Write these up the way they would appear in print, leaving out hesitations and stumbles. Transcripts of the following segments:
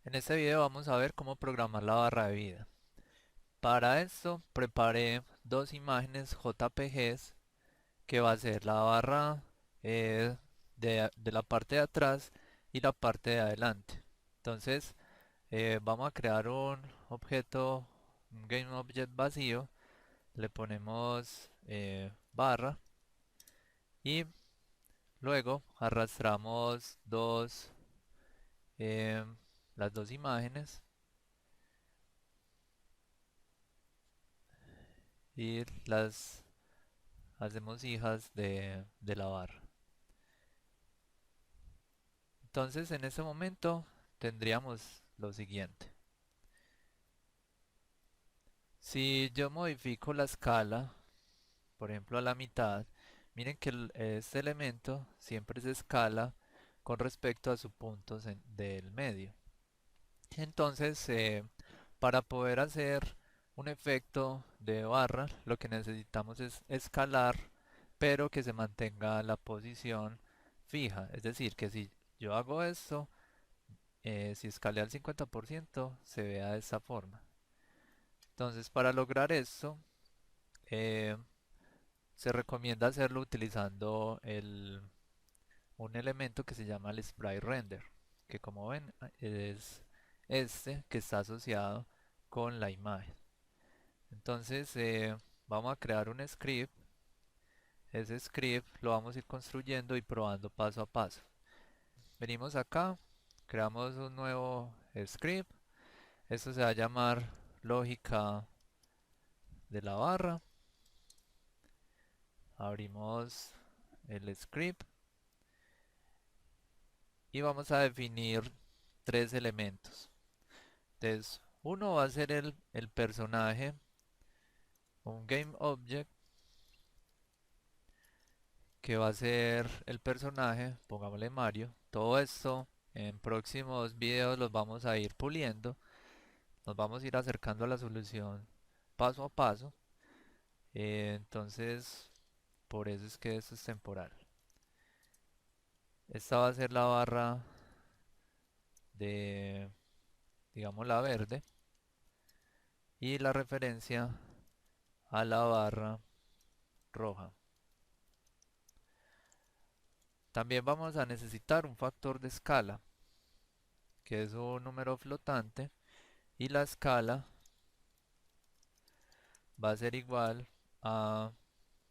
En este video vamos a ver cómo programar la barra de vida. Para esto preparé dos imágenes JPGs que va a ser la barra eh, de la parte de atrás y la parte de adelante. Entonces vamos a crear un objeto, un GameObject vacío, le ponemos barra y luego arrastramos eh, las dos imágenes y las hacemos hijas de la barra. Entonces en este momento tendríamos lo siguiente. Si yo modifico la escala, por ejemplo a la mitad, miren que este elemento siempre se escala con respecto a su punto del medio. Entonces, para poder hacer un efecto de barra, lo que necesitamos es escalar, pero que se mantenga la posición fija. Es decir, que si yo hago esto, si escalé al 50%, se vea de esta forma. Entonces, para lograr esto, eh, se recomienda hacerlo utilizando un elemento que se llama el sprite render, que como ven es este que está asociado con la imagen. Entonces vamos a crear un script. Ese script lo vamos a ir construyendo y probando paso a paso. Venimos acá, creamos un nuevo script. Esto se va a llamar lógica de la barra. Abrimos el script y vamos a definir tres elementos. Entonces, uno va a ser el personaje, un game object que va a ser el personaje, pongámosle Mario. Todo esto en próximos videos los vamos a ir puliendo, nos vamos a ir acercando a la solución paso a paso. Entonces, por eso es que esto es temporal. Esta va a ser la barra de, digamos, la verde y la referencia a la barra roja. También vamos a necesitar un factor de escala, que es un número flotante, y la escala va a ser igual a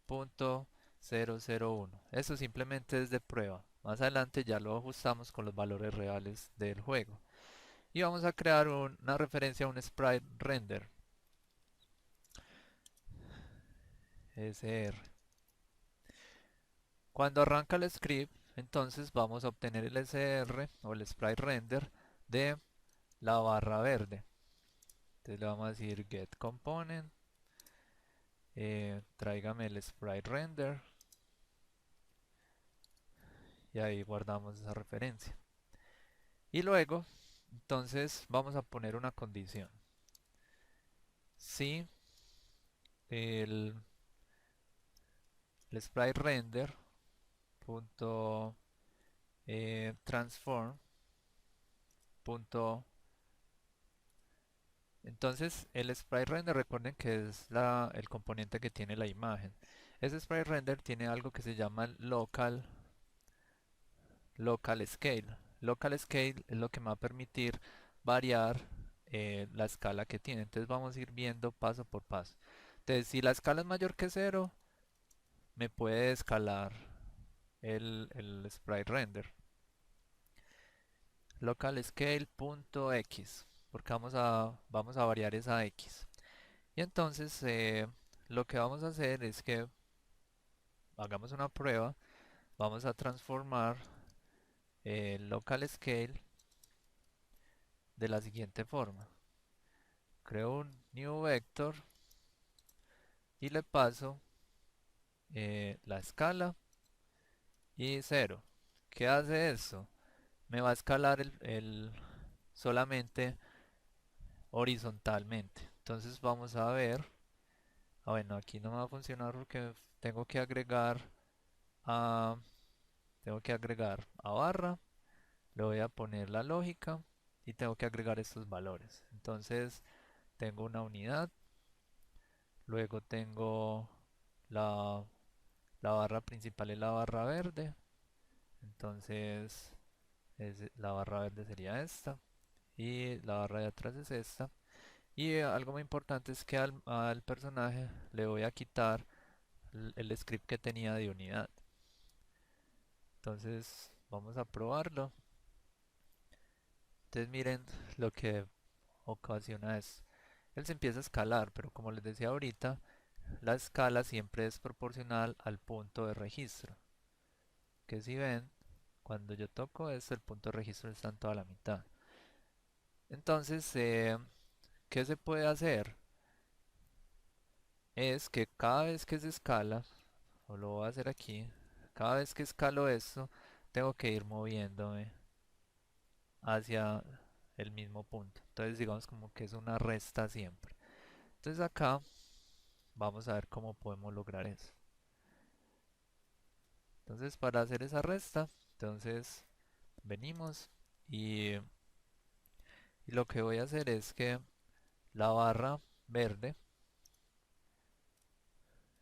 0.001. Eso simplemente es de prueba. Más adelante ya lo ajustamos con los valores reales del juego. Y vamos a crear una referencia a un sprite render, SR. Cuando arranca el script, entonces vamos a obtener el SR o el sprite render de la barra verde. Entonces le vamos a decir get component, tráigame el sprite render y ahí guardamos esa referencia. Y luego, entonces vamos a poner una condición. Si el, el sprite render punto transform punto, entonces el sprite render, recuerden que es el componente que tiene la imagen. Ese sprite render tiene algo que se llama local scale. Local scale es lo que me va a permitir variar la escala que tiene. Entonces vamos a ir viendo paso por paso. Entonces, si la escala es mayor que cero, me puede escalar el sprite render. Local scale.x, porque vamos a variar esa x. Y entonces lo que vamos a hacer es que hagamos una prueba. Vamos a transformar el local scale de la siguiente forma. Creo un new vector y le paso la escala y 0. ¿Qué hace esto? Me va a escalar solamente horizontalmente. Entonces vamos a ver. Bueno, aquí no me va a funcionar porque tengo que agregar a, tengo que agregar a barra. Le voy a poner la lógica y tengo que agregar estos valores. Entonces tengo una unidad, luego tengo la, la barra principal es la barra verde, entonces la barra verde sería esta y la barra de atrás es esta. Y algo muy importante es que al personaje le voy a quitar el script que tenía de unidad. Entonces vamos a probarlo. Entonces miren lo que ocasiona esto. Él se empieza a escalar, pero como les decía ahorita, la escala siempre es proporcional al punto de registro. Que si ven, cuando yo toco esto, el punto de registro está en toda la mitad. Entonces, ¿qué se puede hacer? Es que cada vez que se escala, o lo voy a hacer aquí, cada vez que escalo esto, tengo que ir moviéndome hacia el mismo punto. Entonces digamos como que es una resta siempre. Entonces acá vamos a ver cómo podemos lograr eso. Entonces para hacer esa resta, entonces venimos y lo que voy a hacer es que la barra verde,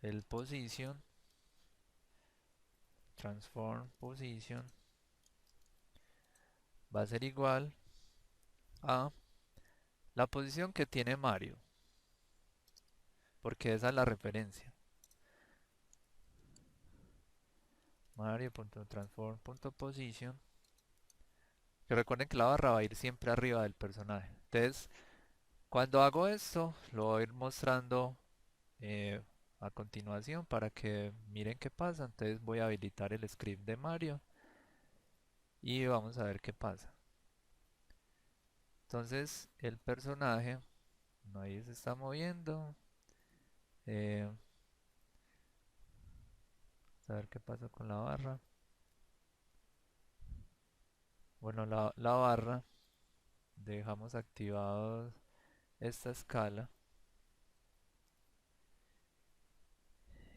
el position, transform position, va a ser igual a la posición que tiene Mario, porque esa es la referencia. Mario.transform.position. Que recuerden que la barra va a ir siempre arriba del personaje. Entonces, cuando hago esto, lo voy a ir mostrando eh, a continuación para que miren qué pasa. Entonces voy a habilitar el script de Mario y vamos a ver qué pasa. Entonces, el personaje, no, ahí se está moviendo. Eh, a ver qué pasa con la barra. Bueno, la barra, dejamos activado esta escala.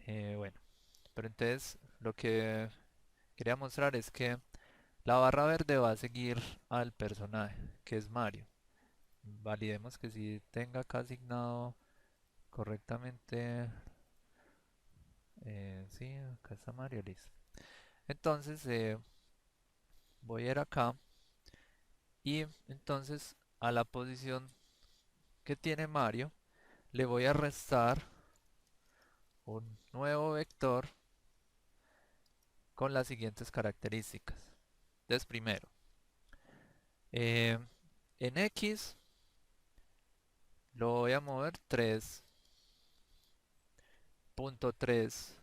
Bueno, pero entonces lo que quería mostrar es que la barra verde va a seguir al personaje, que es Mario. Validemos que si tenga acá asignado correctamente. Sí, acá está Mario, listo. Entonces voy a ir acá y entonces a la posición que tiene Mario le voy a restar un nuevo vector con las siguientes características. Entonces primero, eh, en X lo voy a mover 3.3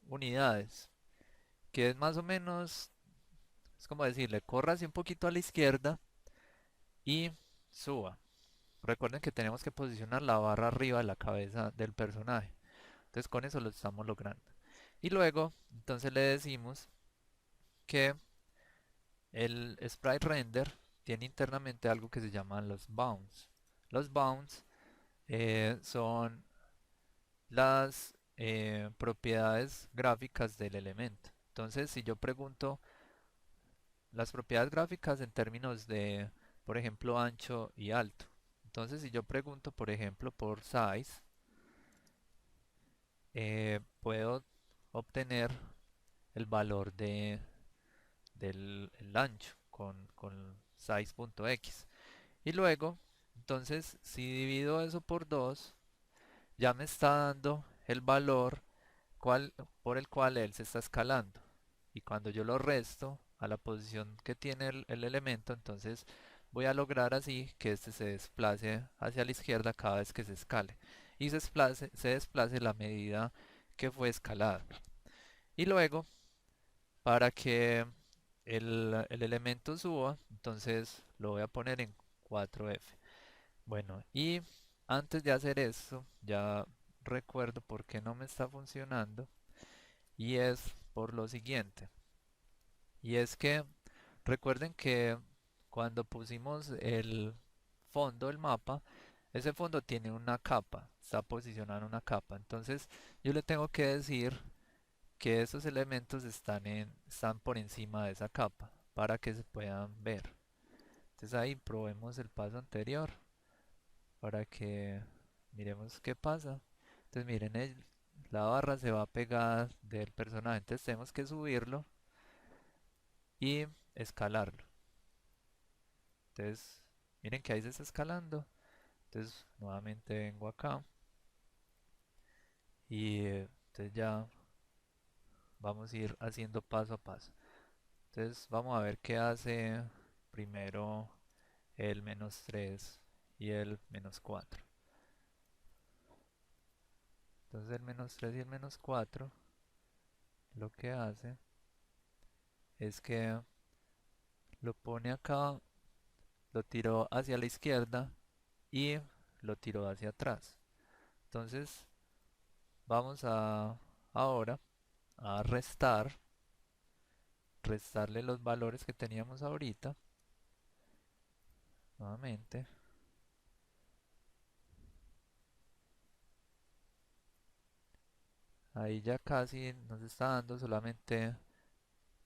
unidades, que es más o menos, es como decirle, corra así un poquito a la izquierda y suba. Recuerden que tenemos que posicionar la barra arriba de la cabeza del personaje. Entonces con eso lo estamos logrando. Y luego, entonces le decimos que el sprite render tiene internamente algo que se llaman los bounds. Los bounds son las propiedades gráficas del elemento. Entonces, si yo pregunto las propiedades gráficas en términos de, por ejemplo, ancho y alto. Entonces, si yo pregunto, por ejemplo, por size, puedo obtener el valor del el ancho con size.x. Y luego, entonces, si divido eso por 2 ya me está dando el valor por el cual él se está escalando. Y cuando yo lo resto a la posición que tiene el elemento, entonces voy a lograr así que este se desplace hacia la izquierda cada vez que se escale. Y se desplace la medida que fue escalada. Y luego, para que el elemento suba, entonces lo voy a poner en 4F. Bueno, y antes de hacer esto, ya recuerdo por qué no me está funcionando. Y es por lo siguiente. Y es que recuerden que cuando pusimos el fondo del mapa, ese fondo tiene una capa, está posicionado en una capa. Entonces yo le tengo que decir que esos elementos están por encima de esa capa para que se puedan ver. Entonces ahí probemos el paso anterior para que miremos qué pasa. Entonces miren, la barra se va a pegar del personaje, entonces tenemos que subirlo y escalarlo. Entonces miren que ahí se está escalando. Entonces nuevamente vengo acá y entonces ya vamos a ir haciendo paso a paso. Entonces vamos a ver qué hace primero el -3 y el -4. Entonces el -3 y el -4 lo que hace es que lo pone acá, lo tiró hacia la izquierda y lo tiró hacia atrás. Entonces vamos a ahora a restarle los valores que teníamos ahorita nuevamente. Ahí ya casi nos está dando, solamente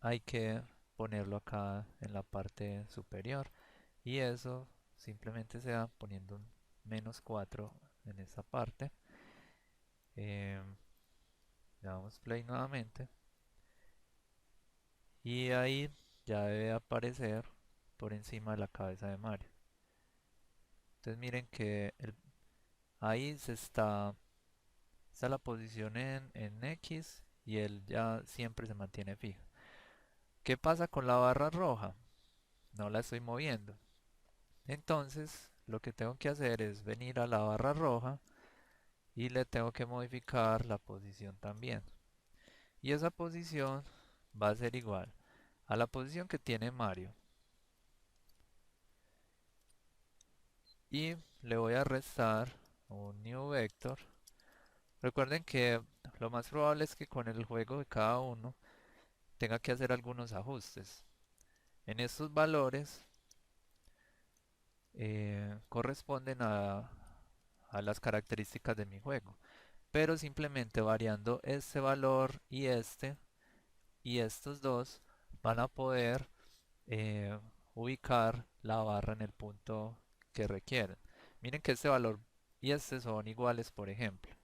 hay que ponerlo acá en la parte superior y eso simplemente se da poniendo un -4 en esta parte. Le damos play nuevamente y ahí ya debe aparecer por encima de la cabeza de Mario. Entonces miren que ahí está la posición en X y él ya siempre se mantiene fijo. ¿Qué pasa con la barra roja? No la estoy moviendo. Entonces lo que tengo que hacer es venir a la barra roja y le tengo que modificar la posición también. Y esa posición va a ser igual a la posición que tiene Mario. Y le voy a restar un new vector. Recuerden que lo más probable es que con el juego de cada uno tenga que hacer algunos ajustes. En estos valores corresponden a las características de mi juego. Pero simplemente variando este valor y estos dos van a poder eh, ubicar la barra en el punto que requieren. Miren que este valor y este son iguales, por ejemplo.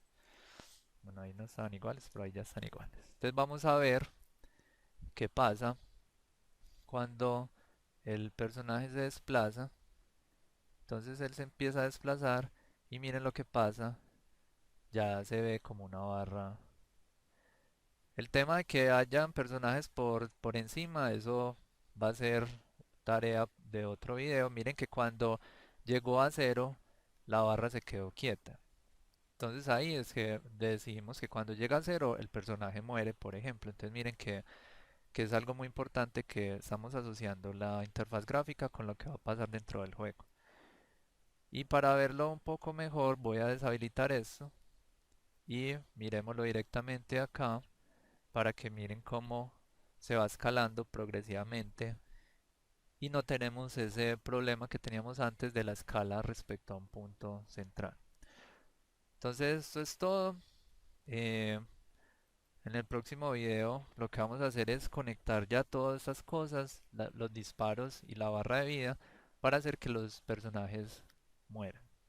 Bueno, ahí no están iguales, pero ahí ya están iguales. Entonces vamos a ver qué pasa cuando el personaje se desplaza. Entonces él se empieza a desplazar y miren lo que pasa. Ya se ve como una barra. El tema de que hayan personajes por encima, eso va a ser tarea de otro video. Miren que cuando llegó a cero, la barra se quedó quieta. Entonces ahí es que decimos que cuando llega a cero, el personaje muere, por ejemplo. Entonces miren que es algo muy importante que estamos asociando la interfaz gráfica con lo que va a pasar dentro del juego. Y para verlo un poco mejor, voy a deshabilitar esto y miremoslo directamente acá para que miren cómo se va escalando progresivamente y no tenemos ese problema que teníamos antes de la escala respecto a un punto central. Entonces esto es todo. Eh, en el próximo video lo que vamos a hacer es conectar ya todas estas cosas, los disparos y la barra de vida para hacer que los personajes mueran.